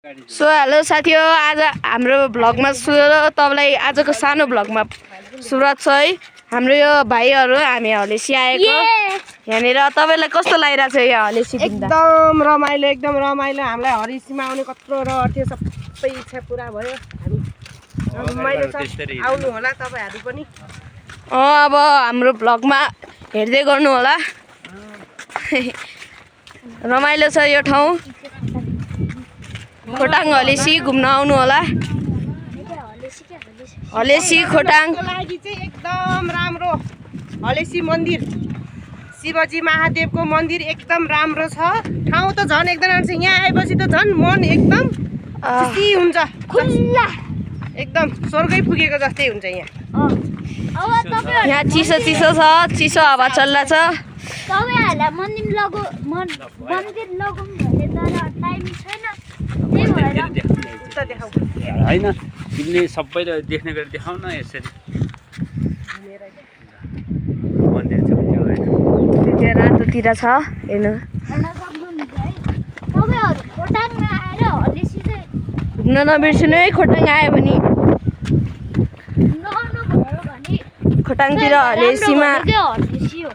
So hello साथी हो, आज हाम्रो भ्लगमा तपाईँलाई आजको सानो भ्लगमा स्वागत छ है। हाम्रो यो भाइहरू हामी हलेसी आएको यहाँनिर। तपाईँलाई कस्तो लागिरहेको छ यो हलेसी देख्दा? एकदम रमाइलो। हामीलाई हरेसीमा आउने कत्रो रहर थियो, सबै इच्छा पुरा भयो। हामी रमाइलो छ, आउनु होला तपाईँहरू पनि। अब हाम्रो भ्लगमा हेर्दै गर्नु होला। रमाइलो छ यो ठाउँ। खोटाङ हलेसी घुम्न आउनु होला। हलेसी खोटाङ लागि चाहिँ एकदम राम्रो हलेसी मन्दिर, शिवजी महादेवको मन्दिर एकदम राम्रो छ। ठाउँ त झन् एकदम राम्रो छ। यहाँ आएपछि त झन् मन एकदम खुसी हुन्छ, खुल्ला एकदम स्वर्गै पुगेको जस्तै हुन्छ। यहाँ चिसो चिसो छ, चिसो हावा चल्ला छ। तपाईँहरूलाई मन्दिर लगौँ भने तर टाइम छैन, त्यही भएर होइन तिमीले सबैले देख्ने गरी देखाउ न यसरी। मन्दिर छ त्यो होइन, त्यो रातोतिर छ हेर्नु। हेर्न सक्नुहुन्छ है। तपाईँहरू खोटाङमा आएर हलेसी चाहिँ घुम्न नबिर्सनु है। खोटाङ आयो भने नआउनु भयो भने खोटाङतिर हलेसीमा हलेसी हो।